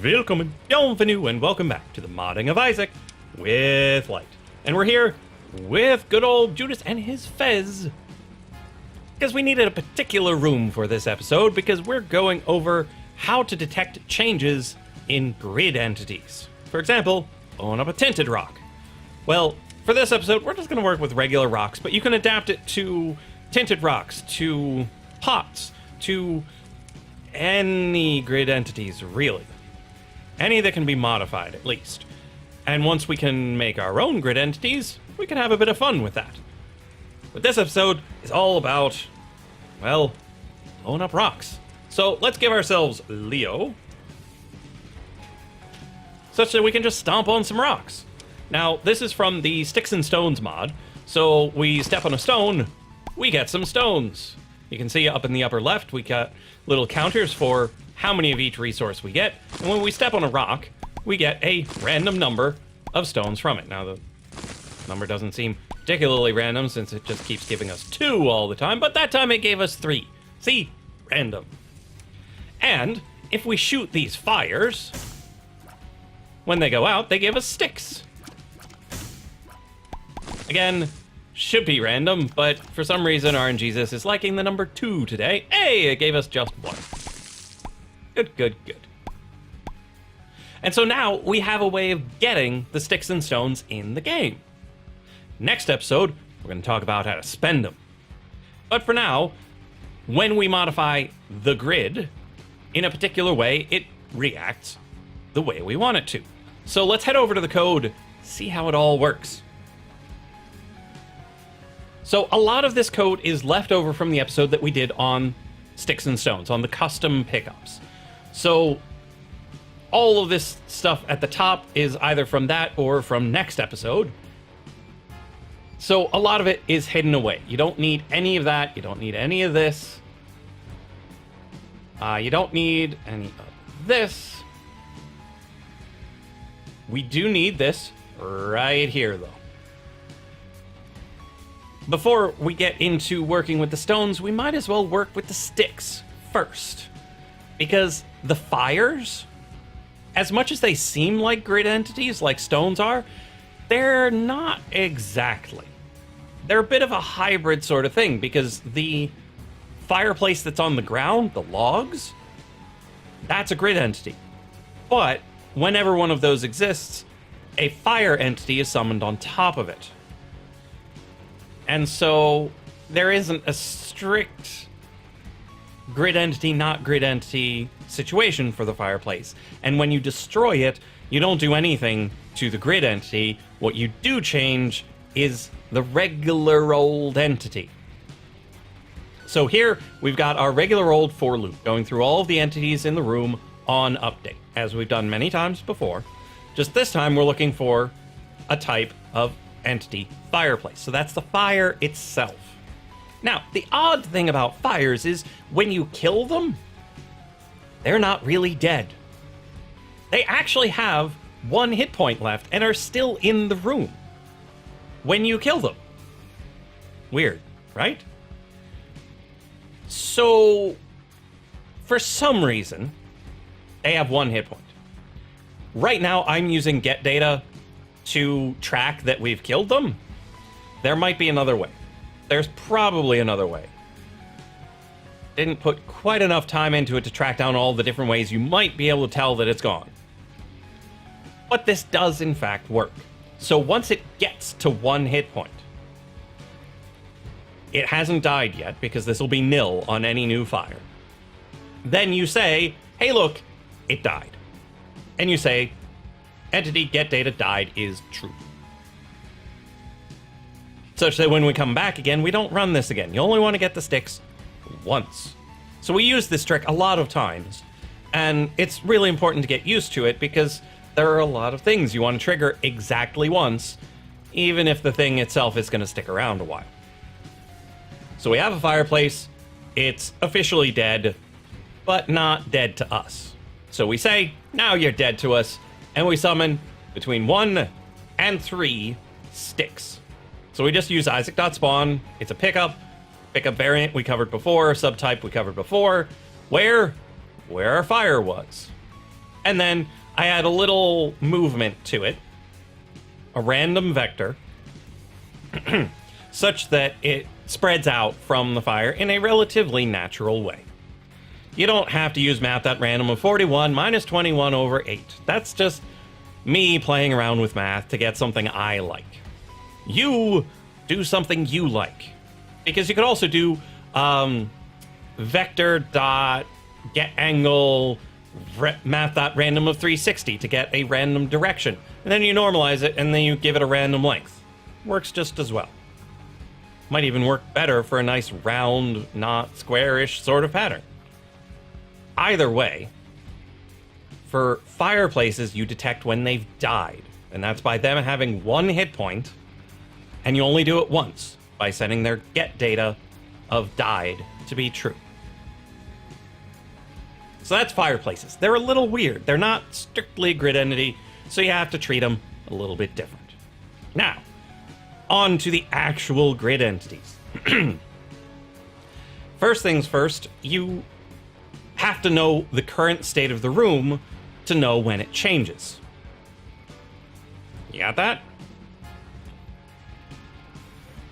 Willkommen, bienvenue, and welcome back to the modding of Isaac with Lyte. And we're here with good old Judas and his Fez, because we needed a particular room for this episode, because we're going over how to detect changes in grid entities. For example, blowing up a tinted rock. Well, for this episode, we're just going to work with regular rocks, but you can adapt it to tinted rocks, to pots, to any grid entities, really. Any that can be modified, at least. And once we can make our own grid entities, we can have a bit of fun with that. But this episode is all about, well, blowing up rocks. So let's give ourselves Leo, such that we can just stomp on some rocks. Now, this is from the Sticks and Stones mod, so we step on a stone, we get some stones. You can see up in the upper left, we got little counters for how many of each resource we get, and when we step on a rock, we get a random number of stones from it. Now, the number doesn't seem particularly random since it just keeps giving us 2 all the time, but that time it gave us 3. See? Random. And if we shoot these fires, when they go out, they give us sticks. Again, should be random, but for some reason RNGesus is liking the number 2 today. Hey, it gave us just 1. Good. And so now we have a way of getting the sticks and stones in the game. Next episode, we're going to talk about how to spend them. But for now, when we modify the grid in a particular way, it reacts the way we want it to. So let's head over to the code, see how it all works. So a lot of this code is left over from the episode that we did on Sticks and Stones, on the custom pickups. So all of this stuff at the top is either from that or from next episode. So a lot of it is hidden away. You don't need any of that. You don't need any of this. You don't need any of this. We do need this right here, though. Before we get into working with the stones, we might as well work with the sticks first. Because the fires, as much as they seem like grid entities, like stones are, they're not exactly. They're a bit of a hybrid sort of thing, because the fireplace that's on the ground, the logs, that's a grid entity. But whenever one of those exists, a fire entity is summoned on top of it. And so there isn't a strict grid entity, not grid entity situation for the fireplace. And when you destroy it, you don't do anything to the grid entity. What you do change is the regular old entity. So here we've got our regular old for loop going through all of the entities in the room on update, as we've done many times before. Just this time we're looking for a type of entity fireplace. So that's the fire itself. Now, the odd thing about fires is when you kill them, they're not really dead. They actually have 1 hit point left and are still in the room when you kill them. Weird, right? So, for some reason, they have 1 hit point. Right now, I'm using get data to track that we've killed them. There might be another way. There's probably another way. Didn't put quite enough time into it to track down all the different ways you might be able to tell that it's gone. But this does in fact work. So once it gets to 1 hit point, it hasn't died yet because this will be nil on any new fire. Then you say, hey look, it died. And you say, entity get data died is true. Such that when we come back again, we don't run this again. You only want to get the sticks once. So we use this trick a lot of times, and it's really important to get used to it because there are a lot of things you want to trigger exactly once, even if the thing itself is going to stick around a while. So we have a fireplace. It's officially dead, but not dead to us. So we say, now you're dead to us, and we summon between 1 and 3 sticks. So we just use Isaac.spawn. It's a pickup variant we covered before, subtype we covered before, where our fire was. And then I add a little movement to it, a random vector, such that it spreads out from the fire in a relatively natural way. You don't have to use math.random of 41 minus 21 over 8. That's just me playing around with math to get something I like. You do something you like. Because you could also do vector dot get angle math.random of 360 to get a random direction. And then you normalize it, and then you give it a random length. Works just as well. Might even work better for a nice round, not squarish sort of pattern. Either way, for fireplaces, you detect when they've died. And that's by them having 1 hit point, and you only do it once by setting their get data of died to be true. So that's fireplaces. They're a little weird. They're not strictly a grid entity, so you have to treat them a little bit different. Now, on to the actual grid entities. First things first, you have to know the current state of the room to know when it changes. You got that?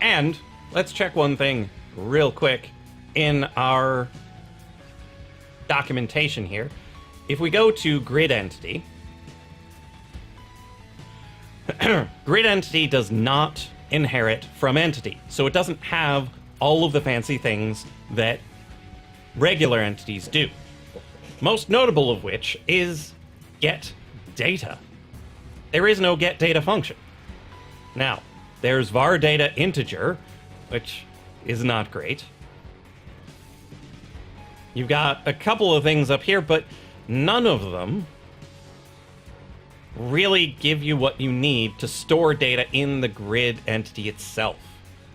And let's check one thing real quick in our documentation here. If we go to grid entity, grid entity does not inherit from entity, so it doesn't have all of the fancy things that regular entities do. Most notable of which is get data. There is no get data function. Now, there's var data integer, which is not great. You've got a couple of things up here, but none of them really give you what you need to store data in the grid entity itself,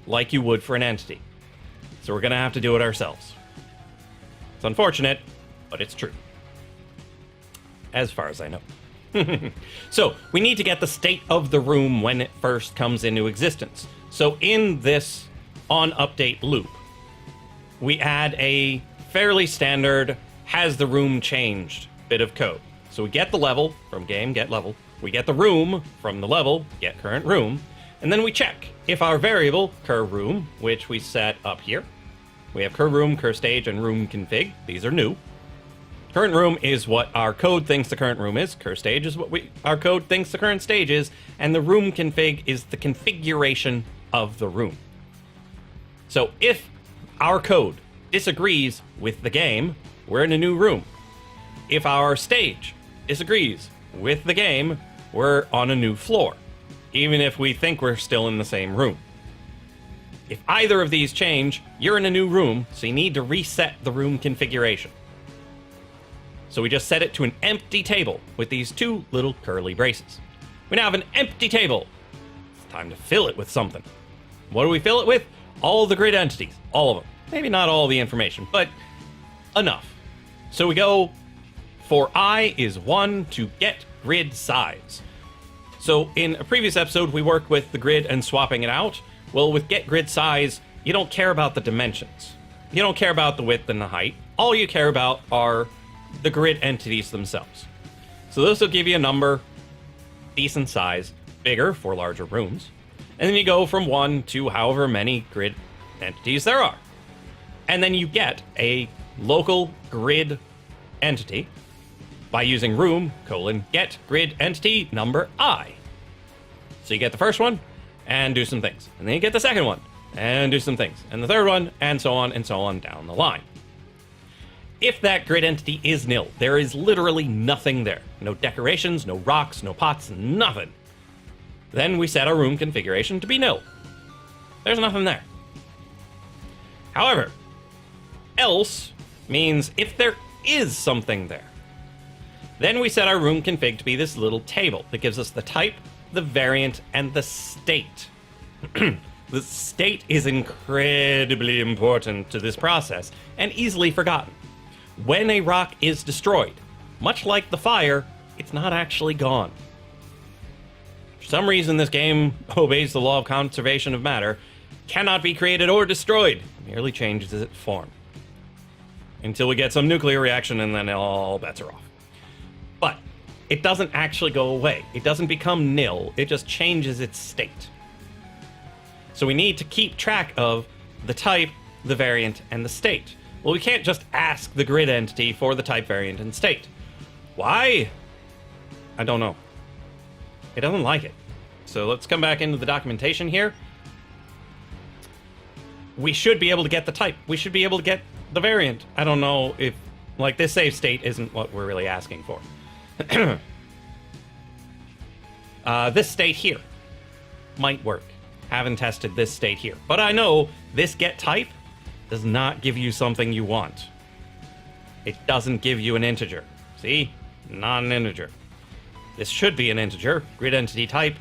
like you would for an entity. So we're going to have to do it ourselves. It's unfortunate, but it's true. As far as I know. So, we need to get the state of the room when it first comes into existence. So in this onUpdate loop, we add a fairly standard has the room changed bit of code. So we get the level from game, get level. We get the room from the level, get current room. And then we check if our variable, cur room, which we set up here. We have cur room, cur stage, and room config. These are new. Current room is what our code thinks the current room is. Cur stage is what our code thinks the current stage is. And the room config is the configuration of the room. So if our code disagrees with the game, we're in a new room. If our stage disagrees with the game, we're on a new floor, even if we think we're still in the same room. If either of these change, you're in a new room, so you need to reset the room configuration. So we just set it to an empty table with these two little curly braces. We now have an empty table. It's time to fill it with something. What do we fill it with? All the grid entities, all of them. Maybe not all the information, but enough. So we go for I is 1 to get grid size. So in a previous episode, we worked with the grid and swapping it out. Well, with get grid size, you don't care about the dimensions. You don't care about the width and the height. All you care about are the grid entities themselves. So this will give you a number, decent size, bigger for larger rooms. And then you go from 1 to however many grid entities there are. And then you get a local grid entity by using room, get grid entity number I. So you get the first one and do some things. And then you get the second one and do some things. And the third one, and so on down the line. If that grid entity is nil, there is literally nothing there. No decorations, no rocks, no pots, nothing. Then we set our room configuration to be nil. There's nothing there. However, else means if there is something there. Then we set our room config to be this little table that gives us the type, the variant, and the state. The state is incredibly important to this process and easily forgotten. When a rock is destroyed, much like the fire, it's not actually gone. For some reason, this game obeys the law of conservation of matter, cannot be created or destroyed, merely changes its form. Until we get some nuclear reaction, and then all bets are off. But it doesn't actually go away. It doesn't become nil. It just changes its state. So we need to keep track of the type, the variant, and the state. Well, we can't just ask the grid entity for the type, variant, and state. Why? I don't know. It doesn't like it. So let's come back into the documentation here. We should be able to get the type. We should be able to get the variant. I don't know if, like, this save state isn't what we're really asking for. This state here might work. Haven't tested this state here. But I know this get type does not give you something you want. It doesn't give you an integer. See? Not an integer. This should be an integer. Grid entity type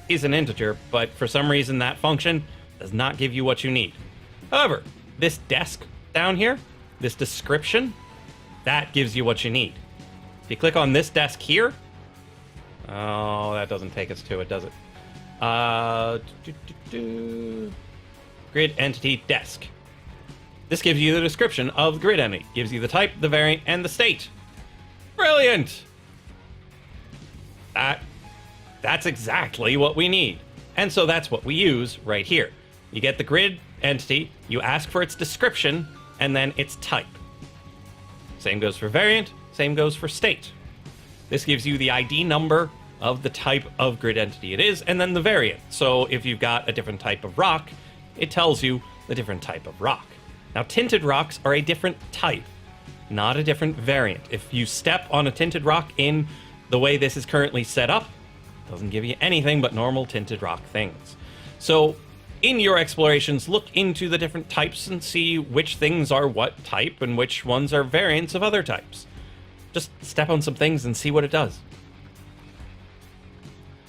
is an integer, but for some reason that function does not give you what you need. However, this desk down here, this description, that gives you what you need. If you click on this desk here, oh, that doesn't take us to it, does it? Grid entity desk. This gives you the description of the grid entity. Gives you the type, the variant, and the state. Brilliant! That's exactly what we need. And so that's what we use right here. You get the grid entity, you ask for its description, and then its type. Same goes for variant, same goes for state. This gives you the ID number of the type of grid entity it is, and then the variant. So if you've got a different type of rock, it tells you the different type of rock. Now, tinted rocks are a different type, not a different variant. If you step on a tinted rock in the way this is currently set up, it doesn't give you anything but normal tinted rock things. So in your explorations, look into the different types and see which things are what type and which ones are variants of other types. Just step on some things and see what it does.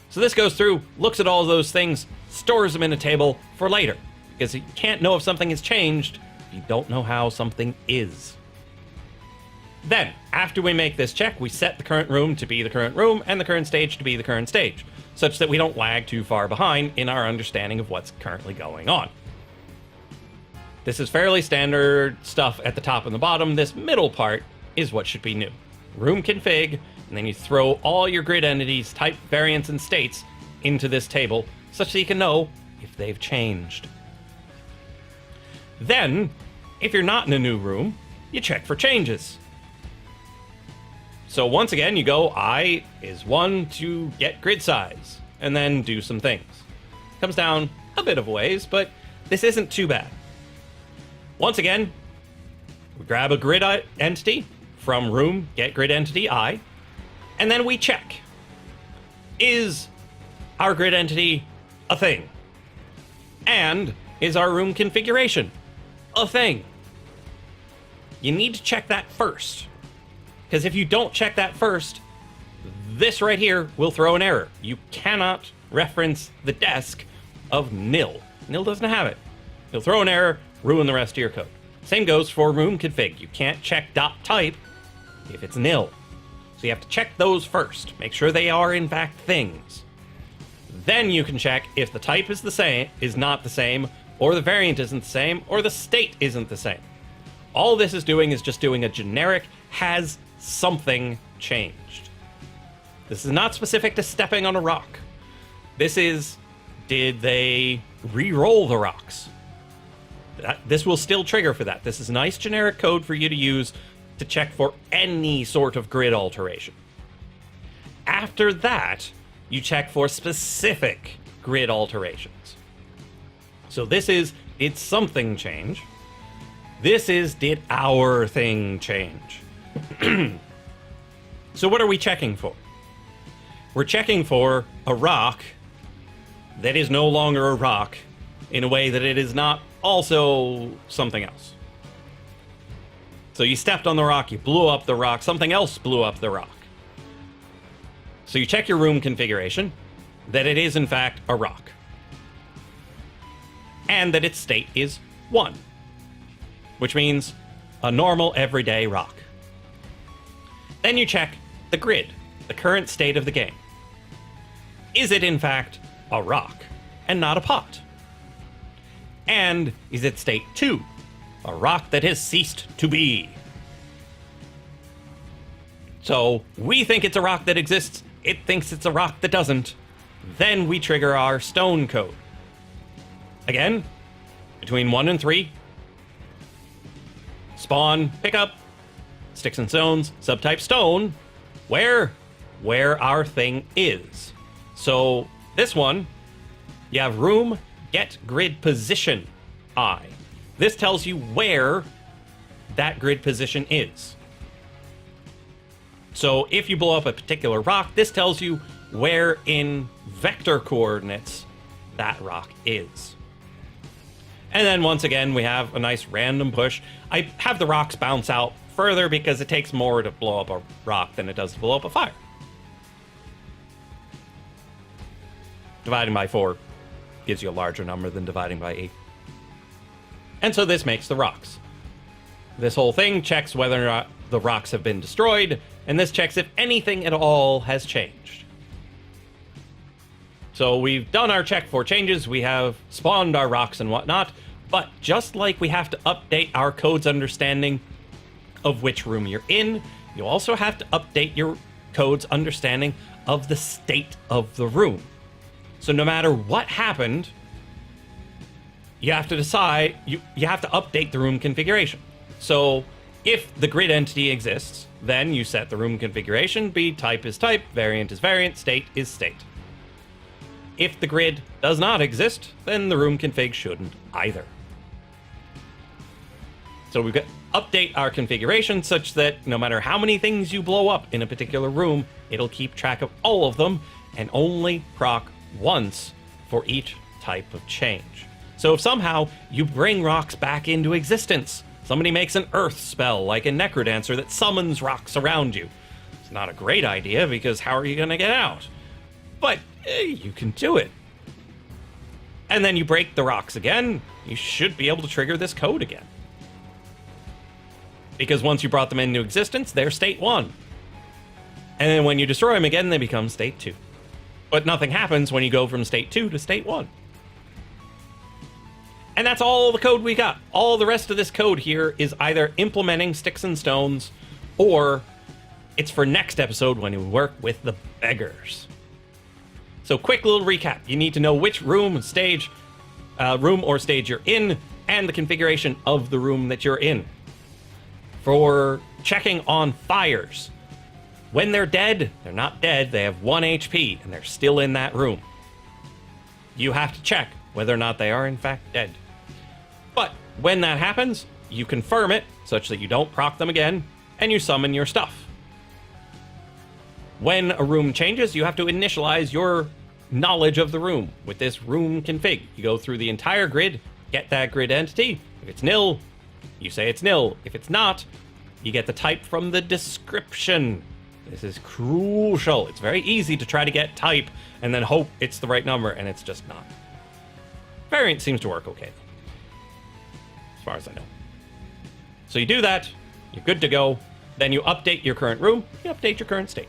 So this goes through, looks at all those things, stores them in a table for later, because you can't know if something has changed if you don't know how something is. Then, after we make this check, we set the current room to be the current room and the current stage to be the current stage, such that we don't lag too far behind in our understanding of what's currently going on. This is fairly standard stuff at the top and the bottom. This middle part is what should be new. Room config, and then you throw all your grid entities, type, variants, and states into this table, such that you can know if they've changed. Then, if you're not in a new room, you check for changes. So once again, you go I is 1 to get grid size, and then do some things. Comes down a bit of ways, but this isn't too bad. Once again, we grab a grid entity from room, get grid entity I, and then we check. Is our grid entity a thing? And is our room configuration a thing? You need to check that first. Because if you don't check that first, this right here will throw an error. You cannot reference the desk of nil. Nil doesn't have it. It'll throw an error, ruin the rest of your code. Same goes for room config. You can't check .type if it's nil. So you have to check those first. Make sure they are in fact things. Then you can check if the type is not the same, or the variant isn't the same, or the state isn't the same. All this is doing is just doing a generic has something changed. This is not specific to stepping on a rock. This is, did they re-roll the rocks? This will still trigger for that. This is nice generic code for you to use to check for any sort of grid alteration. After that, you check for specific grid alterations. So this is, did something change? This is, did our thing change? So what are we checking for? We're checking for a rock that is no longer a rock in a way that it is not also something else. So you stepped on the rock, you blew up the rock, something else blew up the rock. So you check your room configuration, that it is in fact a rock. And that its state is 1. Which means a normal everyday rock. Then you check the grid, the current state of the game. Is it in fact a rock and not a pot? And is it state 2, a rock that has ceased to be? So we think it's a rock that exists, it thinks it's a rock that doesn't. Then we trigger our stone code. Again, between 1 and 3, spawn, pick up, sticks and stones, subtype stone, where our thing is. So this one, you have room, get grid position, I. This tells you where that grid position is. So if you blow up a particular rock, this tells you where in vector coordinates that rock is. And then once again, we have a nice random push. I have the rocks bounce out further because it takes more to blow up a rock than it does to blow up a fire. Dividing by 4 gives you a larger number than dividing by 8. And so this makes the rocks. This whole thing checks whether or not the rocks have been destroyed, and this checks if anything at all has changed. So we've done our check for changes, we have spawned our rocks and whatnot, but just like we have to update our code's understanding of which room you're in, you also have to update your code's understanding of the state of the room. So no matter what happened, you have to decide, you have to update the room configuration. So if the grid entity exists, then you set the room configuration, be type is type, variant is variant, state is state. If the grid does not exist, then the room config shouldn't either. So we've got to update our configuration such that no matter how many things you blow up in a particular room, it'll keep track of all of them and only proc once for each type of change. So if somehow you bring rocks back into existence, somebody makes an earth spell like a necrodancer that summons rocks around you. It's not a great idea because how are you going to get out? But you can do it. And then you break the rocks again, you should be able to trigger this code again. Because once you brought them into existence, they're state 1. And then when you destroy them again, they become state 2. But nothing happens when you go from state 2 to state 1. And that's all the code we got. All the rest of this code here is either implementing sticks and stones, or it's for next episode when we work with the beggars. So quick little recap. You need to know which room or stage you're in, and the configuration of the room that you're in. For checking on fires, when they're dead, they're not dead, they have 1 HP, and they're still in that room. You have to check whether or not they are in fact dead. But when that happens, you confirm it such that you don't proc them again, and you summon your stuff. When a room changes, you have to initialize your knowledge of the room with this room config. You go through the entire grid, get that grid entity. If it's nil, you say it's nil. If it's not, you get the type from the description. This is crucial. It's very easy to try to get type and then hope it's the right number, and it's just not. Variant seems to work okay, as far as I know. So you do that, you're good to go. Then you update your current room, you update your current stage.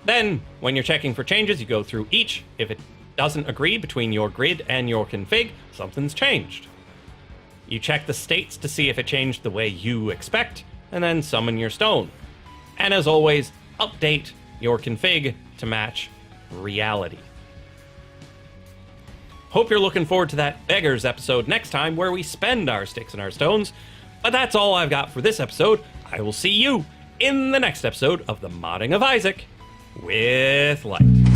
Then, when you're checking for changes, you go through each. If it doesn't agree between your grid and your config, something's changed. You check the states to see if it changed the way you expect, and then summon your stone. And as always, update your config to match reality. Hope you're looking forward to that Beggars episode next time where we spend our sticks and our stones. But that's all I've got for this episode. I will see you in the next episode of the Modding of Isaac with Lyte.